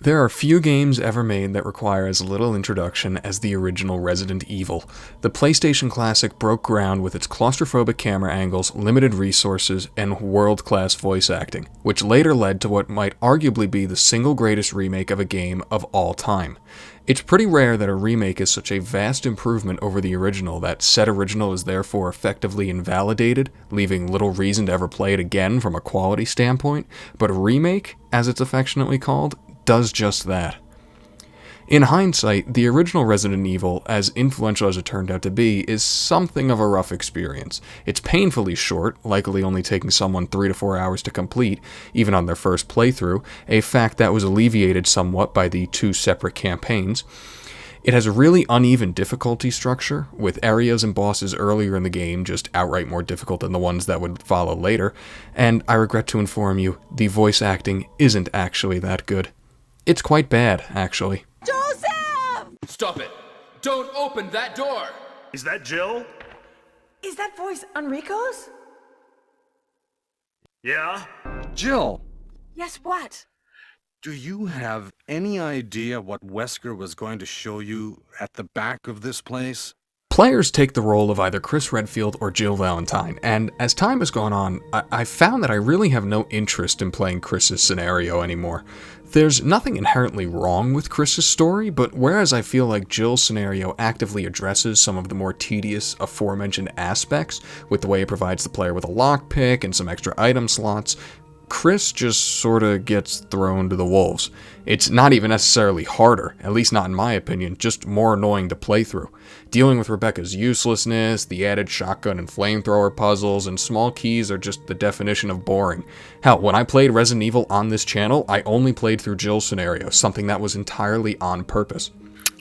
There are few games ever made that require as little introduction as the original Resident Evil. The PlayStation Classic broke ground with its claustrophobic camera angles, limited resources, and world-class voice acting, which later led to what might arguably be the single greatest remake of a game of all time. It's pretty rare that a remake is such a vast improvement over the original that said original is therefore effectively invalidated, leaving little reason to ever play it again from a quality standpoint, but a remake, as it's affectionately called, does just that. In hindsight, the original Resident Evil, as influential as it turned out to be, is something of a rough experience. It's painfully short, likely only taking someone 3 to 4 hours to complete, even on their first playthrough, a fact that was alleviated somewhat by the 2 separate campaigns. It has a really uneven difficulty structure, with areas and bosses earlier in the game just outright more difficult than the ones that would follow later, and I regret to inform you, the voice acting isn't actually that good. It's quite bad, actually. Joseph! Stop it! Don't open that door! Is that Jill? Is that voice Enrico's? Yeah? Jill, Yes, what? do you have any idea what Wesker was going to show you at the back of this place? Players take the role of either Chris Redfield or Jill Valentine, and as time has gone on, I've found that I really have no interest in playing Chris's scenario anymore. There's nothing inherently wrong with Chris's story, but whereas I feel like Jill's scenario actively addresses some of the more tedious aforementioned aspects, with the way it provides the player with a lockpick and some extra item slots, Chris just sorta gets thrown to the wolves. It's not even necessarily harder, at least not in my opinion, just more annoying to play through. Dealing with Rebecca's uselessness, the added shotgun and flamethrower puzzles, and small keys are just the definition of boring. Hell, when I played Resident Evil on this channel, I only played through Jill's scenario, something that was entirely on purpose.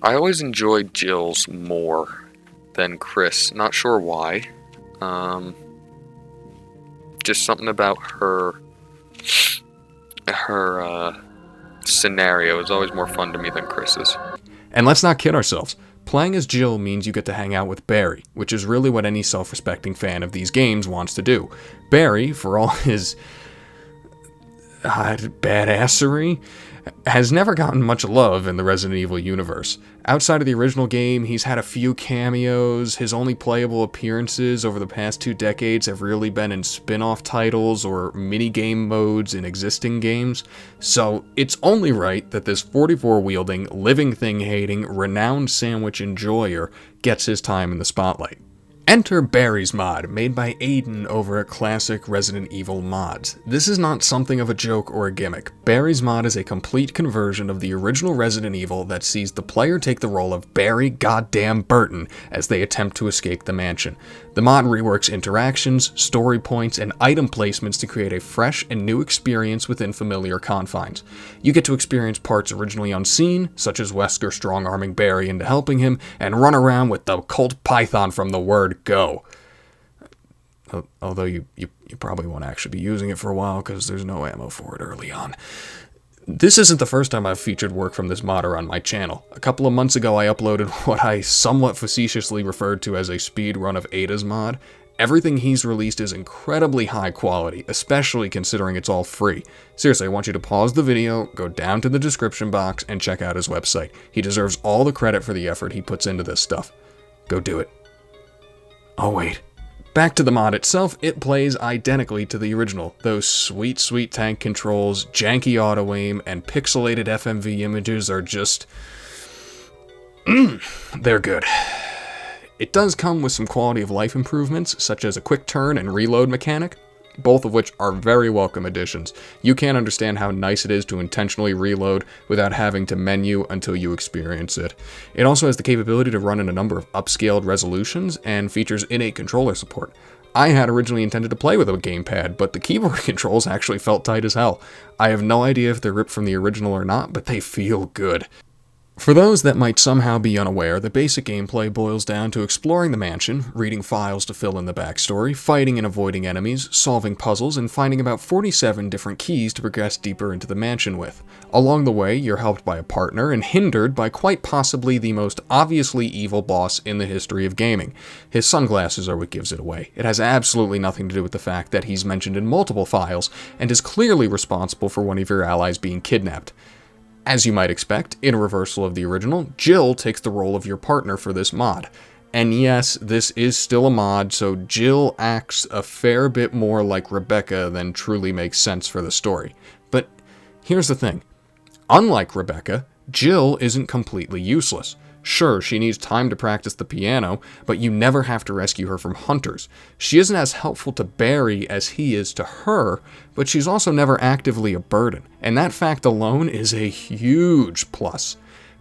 I always enjoyed Jill's more than Chris. Not sure why. Just something about her scenario is always more fun to me than Chris's. And let's not kid ourselves. Playing as Jill means you get to hang out with Barry, which is really what any self-respecting fan of these games wants to do. Barry, for all his badassery, has never gotten much love in the Resident Evil universe. Outside of the original game, he's had a few cameos. His only playable appearances over the past 2 decades have really been in spin-off titles or minigame modes in existing games. So it's only right that this 44-wielding, living thing-hating, renowned sandwich enjoyer gets his time in the spotlight. Enter Barry's Mod, made by Aiden over at Classic Resident Evil Mods. This is not something of a joke or a gimmick. Barry's Mod is a complete conversion of the original Resident Evil that sees the player take the role of Barry goddamn Burton as they attempt to escape the mansion. The mod reworks interactions, story points, and item placements to create a fresh and new experience within familiar confines. You get to experience parts originally unseen, such as Wesker strong-arming Barry into helping him, and run around with the Colt Python from the word go. Although you probably won't actually be using it for a while because there's no ammo for it early on. This isn't the first time I've featured work from this modder on my channel. A couple of months ago I uploaded what I somewhat facetiously referred to as a speed run of Ada's mod. Everything he's released is incredibly high quality, especially considering it's all free. Seriously, I want you to pause the video, go down to the description box, and check out his website. He deserves all the credit for the effort he puts into this stuff. Go do it. Oh wait. Back to the mod itself, it plays identically to the original. Those sweet, sweet tank controls, janky auto-aim, and pixelated FMV images are just... they're good. It does come with some quality of life improvements, such as a quick turn and reload mechanic, both of which are very welcome additions. You can't understand how nice it is to intentionally reload without having to menu until you experience it. It also has the capability to run in a number of upscaled resolutions and features innate controller support. I had originally intended to play with a gamepad, but the keyboard controls actually felt tight as hell. I have no idea if they're ripped from the original or not, but they feel good. For those that might somehow be unaware, the basic gameplay boils down to exploring the mansion, reading files to fill in the backstory, fighting and avoiding enemies, solving puzzles, and finding about 47 different keys to progress deeper into the mansion with. Along the way, you're helped by a partner and hindered by quite possibly the most obviously evil boss in the history of gaming. His sunglasses are what gives it away. It has absolutely nothing to do with the fact that he's mentioned in multiple files and is clearly responsible for one of your allies being kidnapped. As you might expect, in a reversal of the original, Jill takes the role of your partner for this mod. And yes, this is still a mod, so Jill acts a fair bit more like Rebecca than truly makes sense for the story. But here's the thing. Unlike Rebecca, Jill isn't completely useless. Sure, she needs time to practice the piano, but you never have to rescue her from hunters. She isn't as helpful to Barry as he is to her, but she's also never actively a burden, and that fact alone is a huge plus.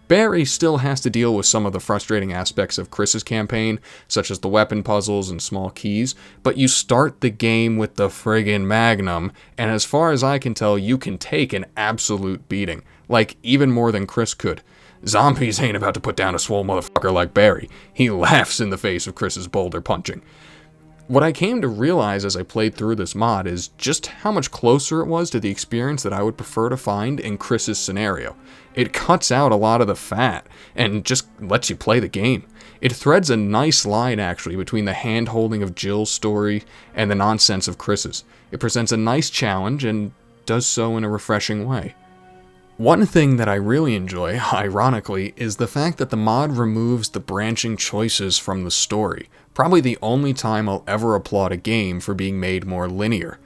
Barry still has to deal with some of the frustrating aspects of Chris's campaign, such as the weapon puzzles and small keys, but you start the game with the friggin' Magnum, and as far as I can tell, you can take an absolute beating. Like, even more than Chris could. Zombies ain't about to put down a swole motherfucker like Barry. He laughs in the face of Chris's boulder punching. What I came to realize as I played through this mod is just how much closer it was to the experience that I would prefer to find in Chris's scenario. It cuts out a lot of the fat, and just lets you play the game. It threads a nice line, actually, between the hand-holding of Jill's story and the nonsense of Chris's. It presents a nice challenge, and does so in a refreshing way. One thing that I really enjoy, ironically, is the fact that the mod removes the branching choices from the story. Probably the only time I'll ever applaud a game for being made more linear.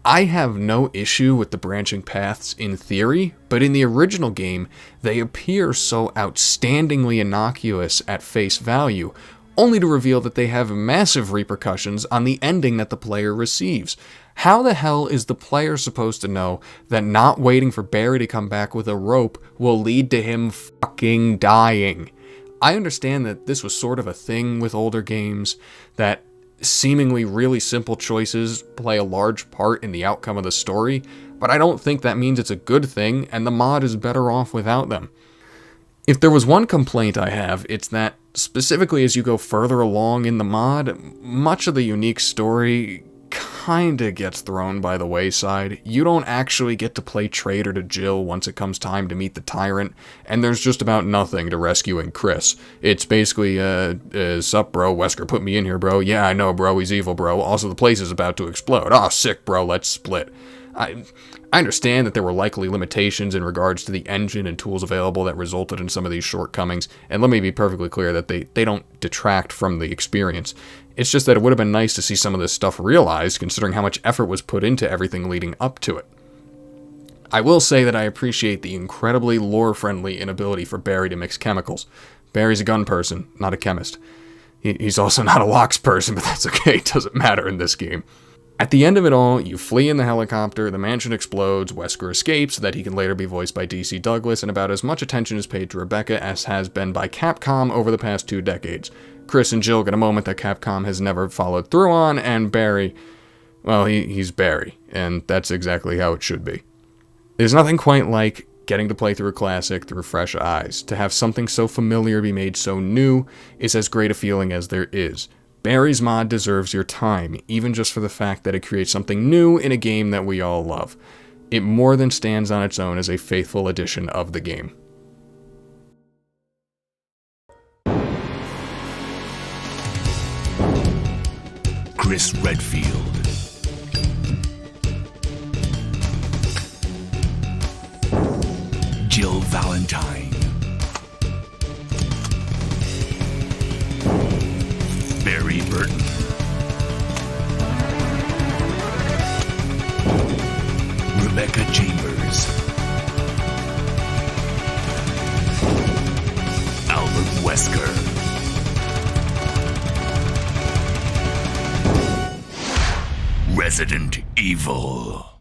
I have no issue with the branching paths in theory, but in the original game, they appear so outstandingly innocuous at face value, only to reveal that they have massive repercussions on the ending that the player receives. How the hell is the player supposed to know that not waiting for Barry to come back with a rope will lead to him fucking dying? I understand that this was sort of a thing with older games, that seemingly really simple choices play a large part in the outcome of the story, but I don't think that means it's a good thing, and the mod is better off without them. If there was one complaint I have, it's that, specifically as you go further along in the mod, much of the unique story kinda gets thrown by the wayside. You don't actually get to play traitor to Jill once it comes time to meet the tyrant, and there's just about nothing to rescuing Chris. It's basically, sup bro, Wesker put me in here bro, yeah I know bro, he's evil bro, also the place is about to explode, oh sick bro, let's split. I understand that there were likely limitations in regards to the engine and tools available that resulted in some of these shortcomings, and let me be perfectly clear that they don't detract from the experience. It's just that it would have been nice to see some of this stuff realized, considering how much effort was put into everything leading up to it. I will say that I appreciate the incredibly lore-friendly inability for Barry to mix chemicals. Barry's a gun person, not a chemist. He's also not a locks person, but that's okay, it doesn't matter in this game. At the end of it all, you flee in the helicopter, the mansion explodes, Wesker escapes so that he can later be voiced by DC Douglas, and about as much attention is paid to Rebecca as has been by Capcom over the past 2 decades. Chris and Jill get a moment that Capcom has never followed through on, and Barry, well, he's Barry, and that's exactly how it should be. There's nothing quite like getting to play through a classic through fresh eyes. To have something so familiar be made so new is as great a feeling as there is. Barry's mod deserves your time, even just for the fact that it creates something new in a game that we all love. It more than stands on its own as a faithful addition of the game. Chris Redfield. Jill Valentine. Barry Burton. Rebecca Chambers. Albert Wesker. Resident Evil.